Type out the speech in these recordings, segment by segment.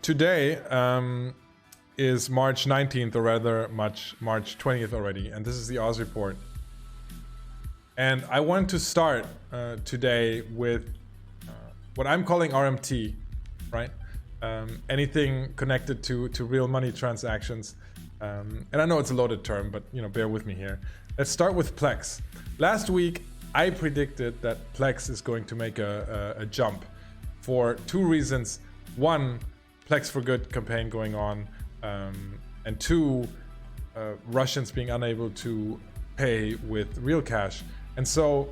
Today is March 19th, or rather March 20th already, and this is the Oz report. And I want to start today with what I'm calling RMT, right? Anything connected to real money transactions. And I know it's a loaded term, but bear with me here. Let's start with Plex. Last week, I predicted that Plex is going to make a jump for two reasons. One, Plex for Good campaign going on, and two, Russians being unable to pay with real cash. And so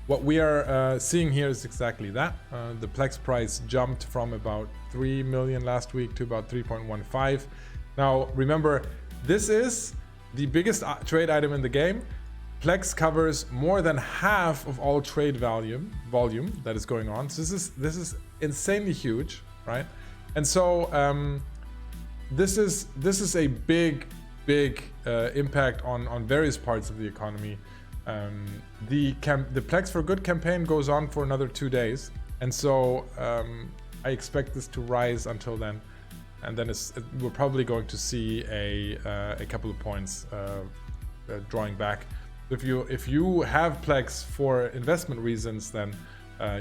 what we are seeing here is exactly that. The Plex price jumped from about 3 million last week to about 3.15. Now, remember, this is the biggest trade item in the game. Plex covers more than half of all trade volume that is going on. So this is insanely huge, right? And so this is a big impact on various parts of the economy. The Plex for Good campaign goes on for another 2 days, and so I expect this to rise until then, and then we're probably going to see a couple of points drawing back. If you have Plex for investment reasons, then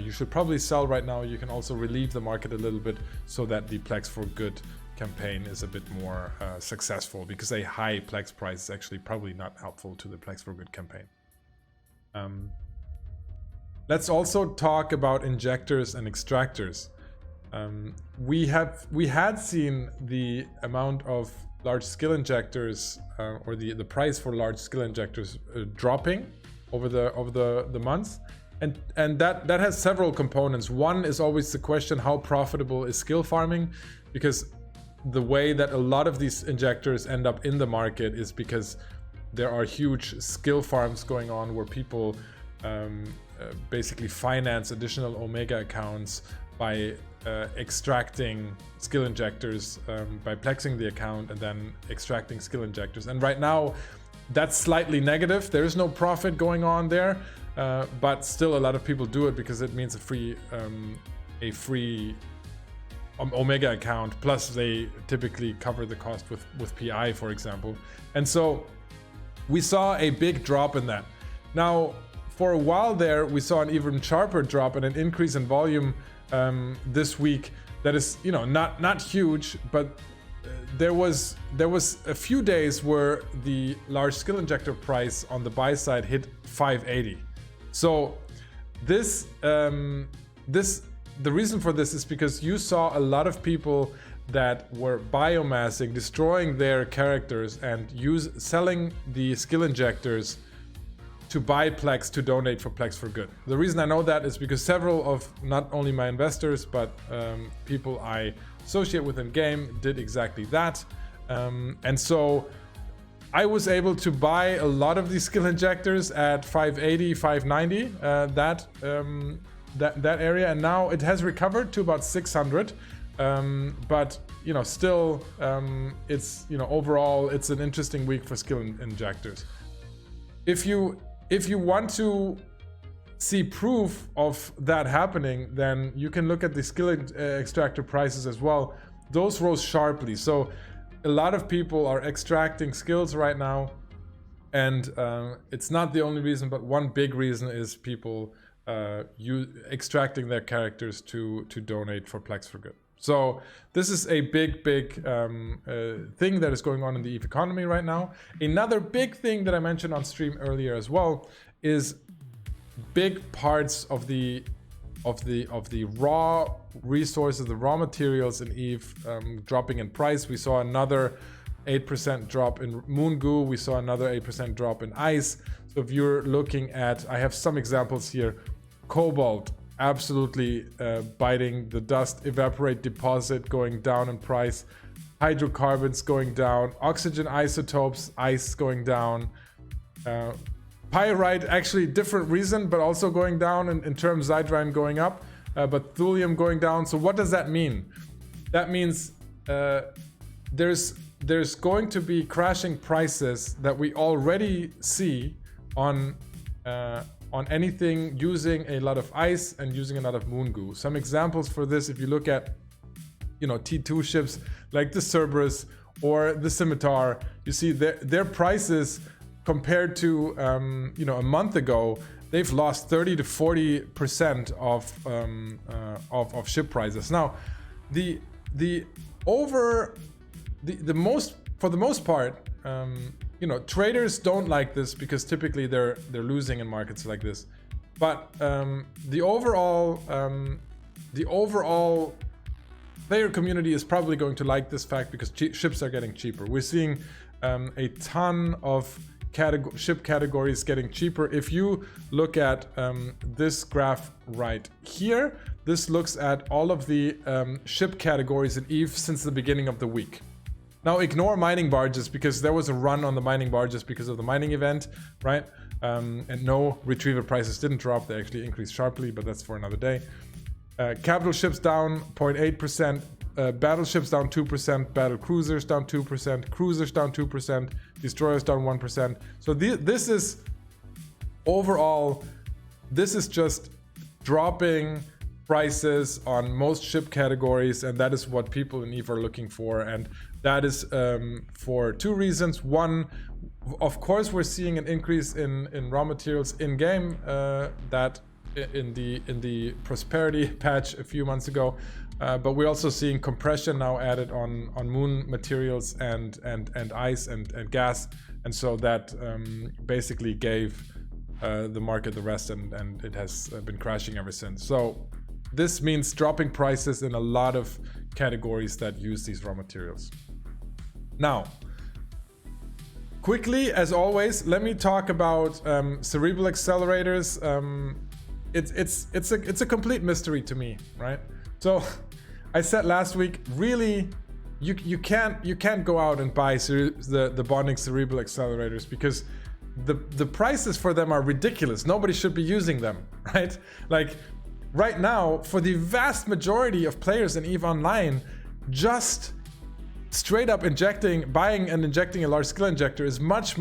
you should probably sell right now. You can also relieve the market a little bit so that the Plex for Good campaign is a bit more successful, because a high Plex price is actually probably not helpful to the Plex for Good campaign. Let's also talk about injectors and extractors. We had seen the amount of large skill injectors or the price for large skill injectors dropping over the months, and that has several components. One is always the question, how profitable is skill farming? Because the way that a lot of these injectors end up in the market is because there are huge skill farms going on where people basically finance additional Omega accounts by extracting skill injectors, by plexing the account and then extracting skill injectors. And right now, that's slightly negative. There is no profit going on there, but still a lot of people do it because it means a free Omega account, plus they typically cover the cost with PI, for example. And so we saw a big drop in that. Now, for a while there, we saw an even sharper drop and an increase in volume this week. That is, not huge, but there was a few days where the large skill injector price on the buy side hit 580. So the reason for this is because you saw a lot of people that were biomassing, destroying their characters and selling the skill injectors to buy Plex to donate for Plex for Good. The reason I know that is because several of not only my investors, but people I associate with in game did exactly that. And so I was able to buy a lot of these skill injectors at 580, 590, that area, and now it has recovered to about 600. But still, it's overall it's an interesting week for skill injectors. If you want to see proof of that happening, then you can look at the skill extractor prices as well. Those rose sharply. So a lot of people are extracting skills right now, and it's not the only reason, but one big reason is people extracting their characters to donate for Plex for Good. So this is a big thing that is going on in the ETH economy right now. Another big thing that I mentioned on stream earlier as well is big parts of the raw resources, the raw materials in ETH dropping in price. We saw another 8% drop in Moon Goo. We saw another 8% drop in ice. So if you're looking at, I have some examples here. Cobalt, absolutely biting the dust. Evaporate deposit going down in price. Hydrocarbons going down. Oxygen isotopes, ice going down. Pyrite, actually different reason, but also going down in terms Zydrine going up, but thulium going down. So what does that mean? That means there's going to be crashing prices that we already see on anything using a lot of ice and using a lot of moon goo. Some examples for this, if you look at T2 ships like the Cerberus or the Scimitar. You see their prices compared to a month ago, they've lost 30 to 40% of ship prices. Now, for the most part, traders don't like this because typically they're losing in markets like this. But the overall player community is probably going to like this fact because ships are getting cheaper. We're seeing a ton of ship categories getting cheaper. If you look at this graph right here, this looks at all of the ship categories in EVE since the beginning of the week. Now ignore mining barges because there was a run on the mining barges because of the mining event, right? And no, retrieval prices didn't drop. They actually increased sharply, but that's for another day. Capital ships down 0.8%, battleships down 2%, battle cruisers down 2%, cruisers down 2%, destroyers down 1%. So this is overall, this is just dropping prices on most ship categories, and that is what people in EVE are looking for. And that is for two reasons. One, of course, we're seeing an increase in raw materials in game that in the prosperity patch a few months ago, but we're also seeing compression now added on moon materials and ice and gas, and so that basically gave the market the rest, and it has been crashing ever since. So this means dropping prices in a lot of categories that use these raw materials. Now, quickly, as always, let me talk about Cerebral Accelerators. It's a complete mystery to me, right? So I said last week, really, you can't go out and buy the bonding Cerebral Accelerators because the prices for them are ridiculous. Nobody should be using them, right? Like right now, for the vast majority of players in EVE Online, just straight up buying and injecting a large skill injector is much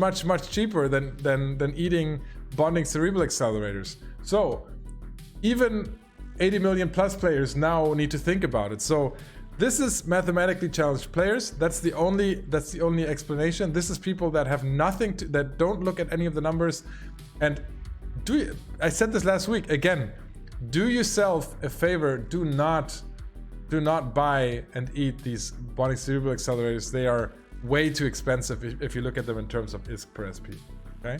cheaper than eating bonding Cerebral Accelerators. So even 80 million plus players now need to think about it. So this is mathematically challenged players. That's the only explanation. This is people that have nothing that don't look at any of the numbers. And I said this last week again, do yourself a favor, do not buy and eat these bonding Cerebral Accelerators. They are way too expensive if you look at them in terms of ISK per SP, okay?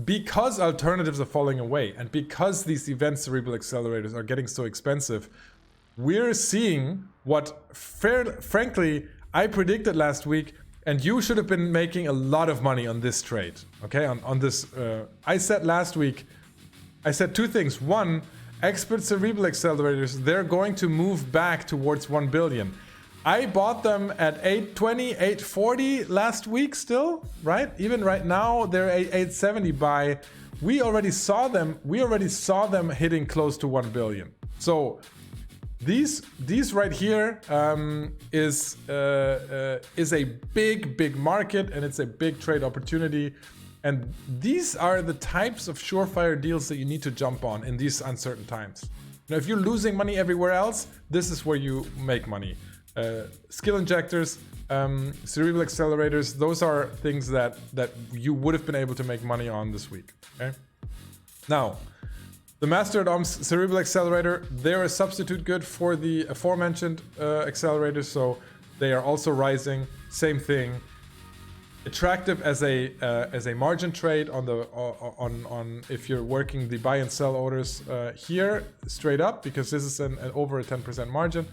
Because alternatives are falling away, and because these event Cerebral Accelerators are getting so expensive, we're seeing what, frankly, I predicted last week, and you should have been making a lot of money on this trade, okay? On this, I said last week, I said two things. One, expert Cerebral Accelerators, they're going to move back towards 1 billion. I bought them at 820, 840 last week still, right? Even right now, they're at 870 buy. We already saw them hitting close to 1 billion. So these right here is a big market, and it's a big trade opportunity. And these are the types of surefire deals that you need to jump on in these uncertain times. Now, if you're losing money everywhere else, this is where you make money. Skill injectors, Cerebral Accelerators, those are things that you would have been able to make money on this week. Okay. Now, the Master at Arms Cerebral Accelerator, they're a substitute good for the aforementioned accelerators, so they are also rising. Same thing. Attractive as a margin trade on if you're working the buy and sell orders here straight up, because this is an over a 10% margin,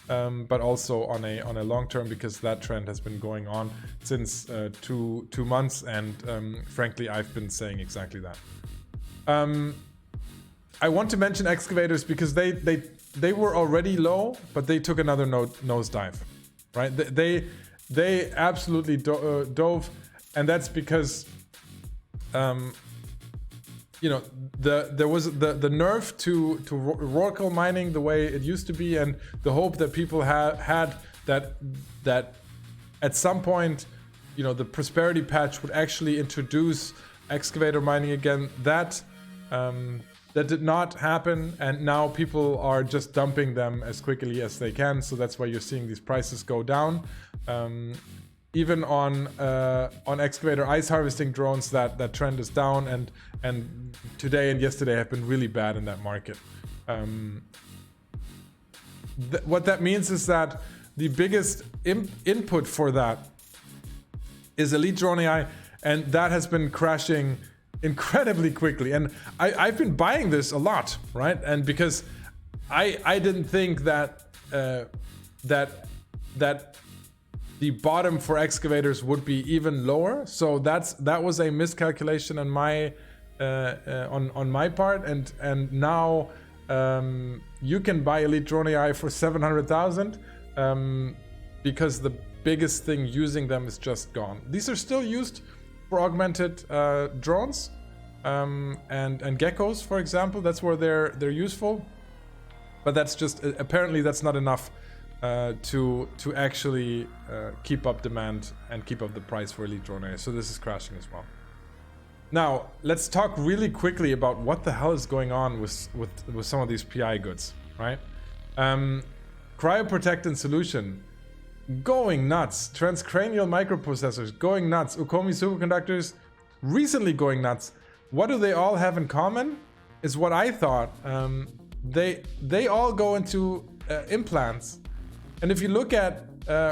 but also on a long term, because that trend has been going on since two months, and frankly I've been saying exactly that. I want to mention Excavators because they were already low, but they took another nosedive, right? They absolutely dove, and that's because there was the nerf to Oracle mining the way it used to be, and the hope that people had that at some point, the prosperity patch would actually introduce excavator mining again. That that did not happen, and now people are just dumping them as quickly as they can. So that's why you're seeing these prices go down. Even on excavator ice harvesting drones, that trend is down, and today and yesterday have been really bad in that market. What that means is that the biggest input for that is Elite Drone AI, and that has been crashing incredibly quickly. And I've been buying this a lot, right? And because I didn't think that that the bottom for excavators would be even lower, so that was a miscalculation on my on my part, and now you can buy Elite Drone AI for 700,000 because the biggest thing using them is just gone. These are still used for augmented drones and geckos, for example. That's where they're useful, but that's just apparently that's not enough to actually keep up demand and keep up the price for Elite Drone AI. So this is crashing as well. Now let's talk really quickly about what the hell is going on with some of these PI goods, right? Cryoprotectant solution going nuts. Transcranial microprocessors going nuts. Ukomi superconductors recently going nuts. What do they all have in common? Is what I thought. They all go into implants. And if you look at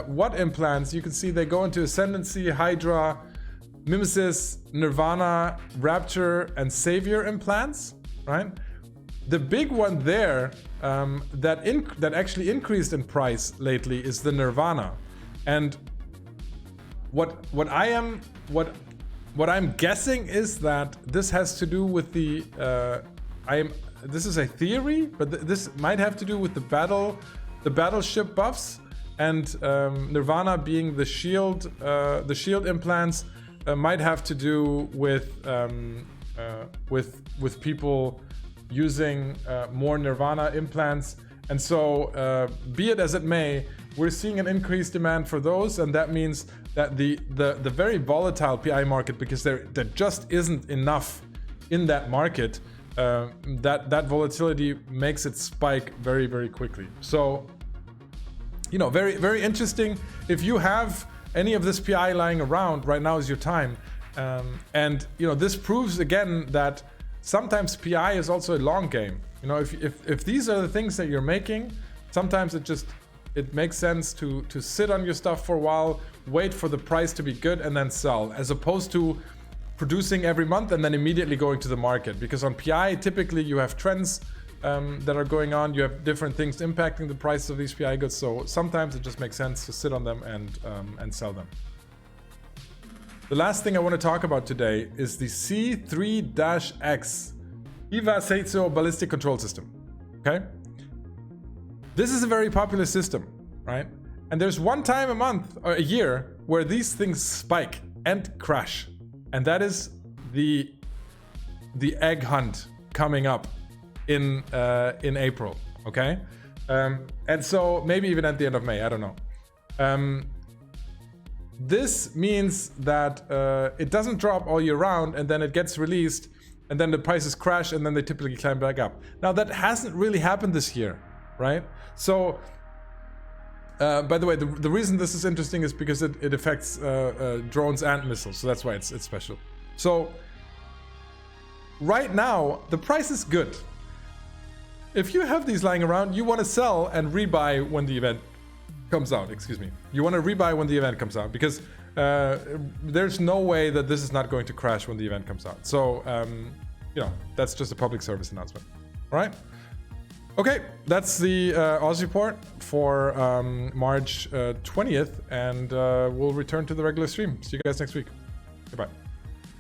what implants, you can see they go into Ascendancy, Hydra, Mimesis, Nirvana, Rapture, and Savior implants, right? The big one there that actually increased in price lately is the Nirvana. And what I'm guessing is that this has to do with the this is a theory, but this might have to do with the battleship buffs, and Nirvana being the shield implants might have to do with people using more Nirvana implants. And so be it as it may, we're seeing an increased demand for those, and that means that the very volatile PI market, because there just isn't enough in that market, that volatility makes it spike very, very quickly. So, you know, very, very interesting. If you have any of this PI lying around, right now is your time. And you know, this proves again that sometimes PI is also a long game. You know, if these are the things that you're making, sometimes it makes sense to sit on your stuff for a while, wait for the price to be good, and then sell, as opposed to producing every month and then immediately going to the market. Because on PI, typically you have trends that are going on, you have different things impacting the price of these PI goods. So sometimes it just makes sense to sit on them and sell them. The last thing I want to talk about today is the C3-X EVA Seizo ballistic control system. Okay, this is a very popular system, right? And there's one time a month or a year where these things spike and crash, and that is the egg hunt coming up in April. Okay, and so maybe even at the end of May, I don't know. This means that it doesn't drop all year round, and then it gets released, and then the prices crash, and then they typically climb back up. Now that hasn't really happened this year, right? So, by the way, the reason this is interesting is because it affects drones and missiles, so that's why it's special. So, right now, the price is good. If you have these lying around, you want to sell and rebuy when the event comes out. Excuse me. You want to rebuy when the event comes out, because there's no way that this is not going to crash when the event comes out. So, you know, that's just a public service announcement. All right. Okay, that's the Oz report for March 20th, and we'll return to the regular stream. See you guys next week. Goodbye.